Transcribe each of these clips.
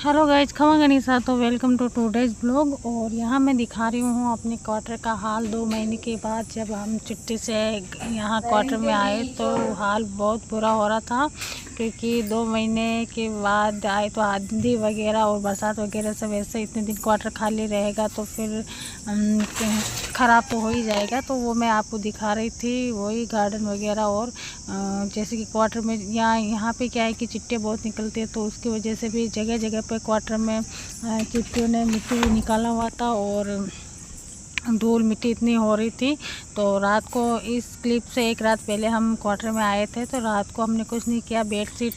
Hello guys, खमा गनीसा। तो welcome to today's blog. और यहाँ मैं दिखा रही हूँ अपने क्वार्टर का हाल। 2 महीने के बाद जब हम छुट्टी से यहाँ क्वार्टर में आए तो हाल बहुत बुरा हो रहा था, क्योंकि 2 महीने के बाद आए तो आंधी वगैरह और बरसात वगैरह से वैसे इतने दिन क्वार्टर खाली रहेगा तो फिर ख़राब तो हो ही जाएगा। तो वो मैं आपको दिखा रही थी, वही गार्डन वगैरह। और जैसे कि क्वार्टर में यहाँ पे क्या है कि चिट्टे बहुत निकलते हैं, तो उसकी वजह से भी जगह जगह पे क्वार्टर में चिट्टियों ने मिट्टी निकाला हुआ था और धूल मिट्टी इतनी हो रही थी। तो रात को इस क्लिप से एक रात पहले हम क्वार्टर में आए थे, तो रात को हमने कुछ नहीं किया, बेडशीट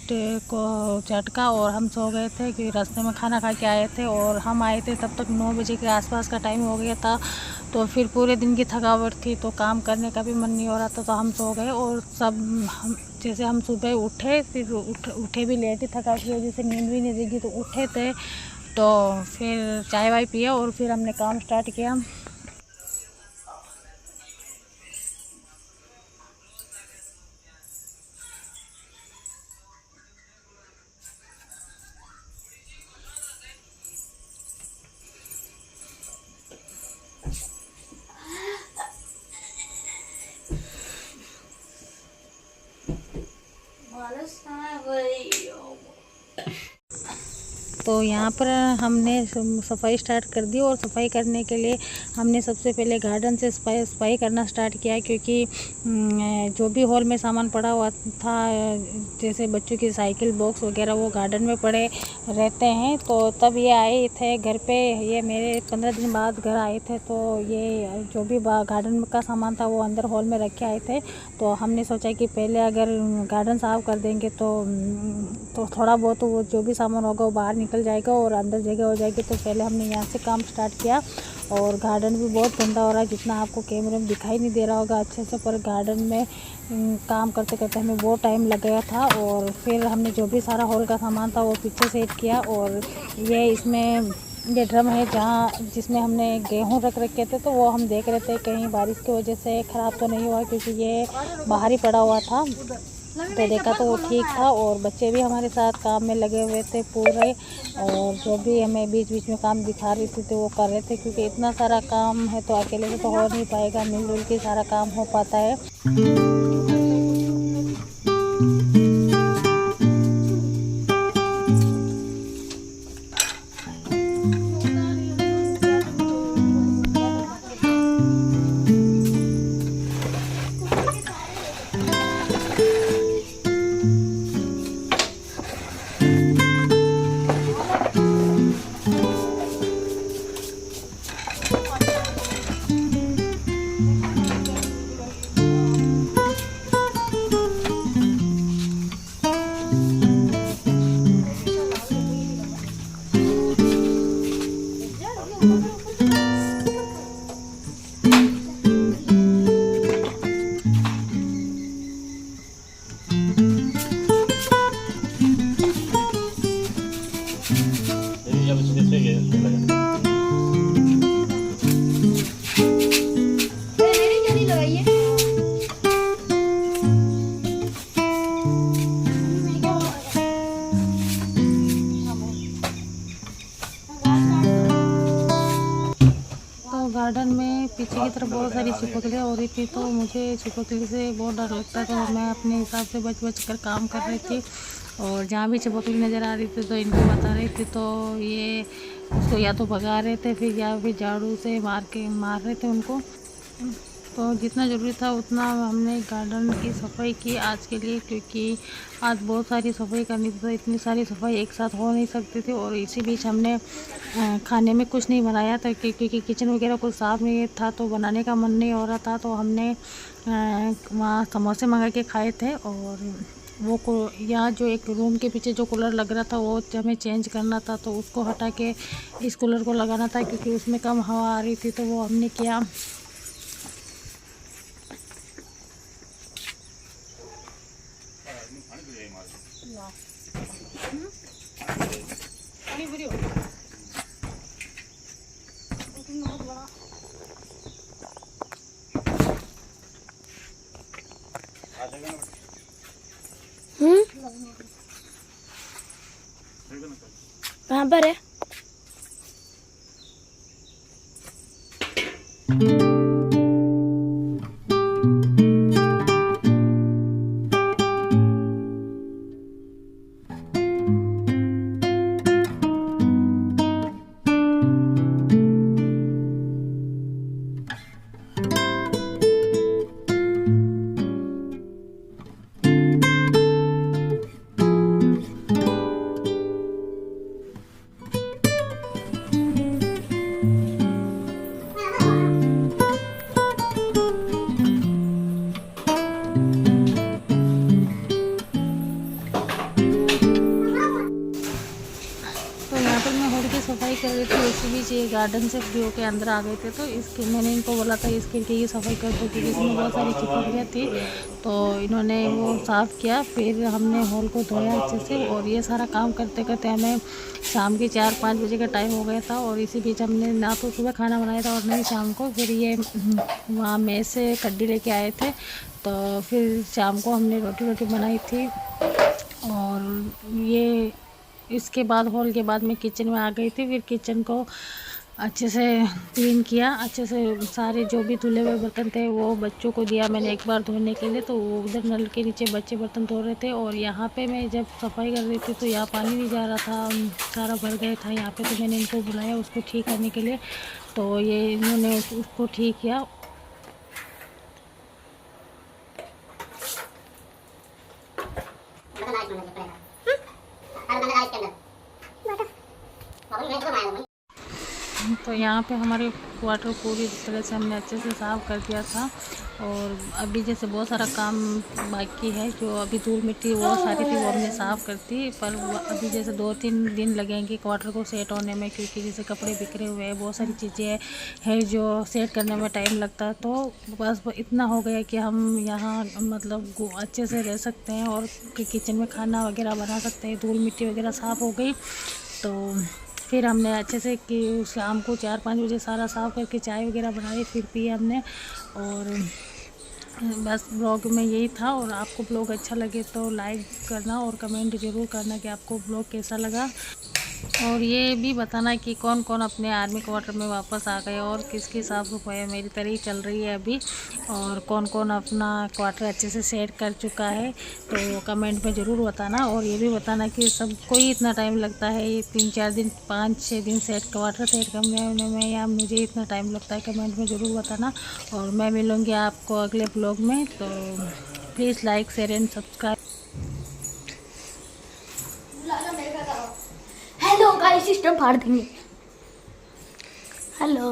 को झटका और हम सो गए थे, क्योंकि रास्ते में खाना खा के आए थे। और हम आए थे तब तक 9 बजे के आसपास का टाइम हो गया था। तो फिर पूरे दिन की थकावट थी, तो काम करने का भी मन नहीं हो रहा था, तो हम सो गए। और जैसे हम सुबह उठे, फिर उठे भी लेट ही, थकावट की वजह से नींद भी नहीं देगी, तो उठे थे। तो फिर चाय वाय पिया और फिर हमने काम स्टार्ट किया। तो यहाँ पर हमने सफाई स्टार्ट कर दी। और सफाई करने के लिए हमने सबसे पहले गार्डन से सफाई करना स्टार्ट किया, क्योंकि जो भी हॉल में सामान पड़ा हुआ था, जैसे बच्चों की साइकिल बॉक्स वगैरह, वो गार्डन में पड़े रहते हैं। तो तब ये आए थे घर पे, ये मेरे 15 दिन बाद घर आए थे। तो ये जो भी गार्डन का सामान था वो अंदर हॉल में रख के आए थे। तो हमने सोचा कि पहले अगर गार्डन साफ़ कर देंगे तो थोड़ा बहुत वो जो भी सामान होगा वो बाहर निकल जाएगा और अंदर जगह हो जाएगी। तो पहले हमने यहाँ से काम स्टार्ट किया। और गार्डन भी बहुत गंदा हो रहा है, जितना आपको कैमरे में दिखाई नहीं दे रहा होगा अच्छे से, पर गार्डन में काम करते करते हमें बहुत टाइम लग गया था। और फिर हमने जो भी सारा हॉल का सामान था वो पीछे सेट किया। और ये ड्रम है जिसमें हमने गेहूँ रख रखे थे, तो वो हम देख रहे थे कहीं बारिश की वजह से ख़राब तो नहीं हुआ, क्योंकि ये बाहर ही पड़ा हुआ था। तो देखा तो वो ठीक था। और बच्चे भी हमारे साथ काम में लगे हुए थे पूरे, और जो भी हमें बीच बीच में काम दिखा रही थी तो वो कर रहे थे, क्योंकि इतना सारा काम है तो अकेले से तो हो नहीं पाएगा, मिलजुल के सारा काम हो पाता है। गार्डन में पीछे की तरफ बहुत सारी छिपकलियाँ हो रही थी, तो मुझे छिपकली से बहुत डर लगता था। तो मैं अपने हिसाब से बच कर काम कर रही थी। और जहाँ भी छिपकली नज़र आ रही थी तो इनको बता रही थी, तो ये उसको या तो भगा रहे थे या फिर झाड़ू से मार रहे थे उनको। तो जितना ज़रूरी था उतना हमने गार्डन की सफाई की आज के लिए, क्योंकि आज बहुत सारी सफाई करनी थी, तो इतनी सारी सफाई एक साथ हो नहीं सकती थी। और इसी बीच हमने खाने में कुछ नहीं बनाया था, क्योंकि किचन वगैरह कुछ साफ़ नहीं था, तो बनाने का मन नहीं हो रहा था। तो हमने वहाँ समोसे मंगा के खाए थे। और वो यहाँ जो एक रूम के पीछे जो कूलर लग रहा था वो हमें चेंज करना था, तो उसको हटा के इस कूलर को लगाना था, क्योंकि उसमें कम हवा आ रही थी। तो वो हमने किया। कहाँ पर है? तो यहाँ पर मैं हॉल की सफाई कर रही थी, उसी बीच ये गार्डन से फ्री होकर अंदर आ गए थे। तो इसके मैंने इनको बोला था इस खिड़की की सफाई कर दो क्योंकि इसमें बहुत सारी चिपकियाँ थी। तो इन्होंने वो साफ़ किया, फिर हमने हॉल को धोया अच्छे से। और ये सारा काम करते करते हमें शाम के 4-5 बजे का टाइम हो गया था। और इसी बीच हमने ना तो सुबह खाना बनाया था और ना ही शाम को। फिर ये वहाँ मेस से कड्डी लेके आए थे, तो फिर शाम को हमने रोटी बनाई थी। और ये इसके बाद हॉल के बाद मैं किचन में आ गई थी। फिर किचन को अच्छे से क्लीन किया, अच्छे से सारे जो भी धुले हुए बर्तन थे वो बच्चों को दिया मैंने एक बार धोने के लिए। तो वो उधर नल के नीचे बच्चे बर्तन धो रहे थे। और यहाँ पे मैं जब सफाई कर रही थी तो यहाँ पानी नहीं जा रहा था, सारा भर गया था यहाँ पे। तो मैंने इनको बुलाया उसको ठीक करने के लिए, तो ये इन्होंने उसको ठीक किया। तो यहाँ पे हमारे क्वार्टर पूरी तरह से हमने अच्छे से साफ़ कर दिया था। और अभी जैसे बहुत सारा काम बाकी है, जो अभी धूल मिट्टी वो सारी थी वो हमने साफ़ कर दी। पर अभी जैसे 2-3 दिन लगेंगे क्वार्टर को सेट होने में, क्योंकि जैसे कपड़े बिखरे हुए हैं, बहुत सारी चीज़ें हैं जो सेट करने में टाइम लगता है। तो बस इतना हो गया कि हम यहाँ मतलब अच्छे से रह सकते हैं और किचन में खाना वगैरह बना सकते हैं। धूल मिट्टी वगैरह साफ़ हो गई। तो फिर हमने अच्छे से कि शाम को 4-5 बजे सारा साफ़ करके चाय वगैरह बनाई, फिर पिए हमने। और बस ब्लॉग में यही था। और आपको ब्लॉग अच्छा लगे तो लाइक करना और कमेंट ज़रूर करना कि आपको ब्लॉग कैसा लगा। और ये भी बताना कि कौन कौन अपने आर्मी क्वार्टर में वापस आ गए और किसकी साफ़ सफाई मेरी तरह ही चल रही है अभी, और कौन कौन अपना क्वार्टर अच्छे से सेट कर चुका है, तो कमेंट में ज़रूर बताना। और ये भी बताना कि सबको ही इतना टाइम लगता है, ये 3-4 दिन 5-6 दिन क्वार्टर सेट करने में, या मुझे इतना टाइम लगता है, कमेंट में ज़रूर बताना। और मैं मिलूँगी आपको अगले ब्लॉग में। तो please like share and subscribe. Hello guys, system फाड़ देंगे। हेलो।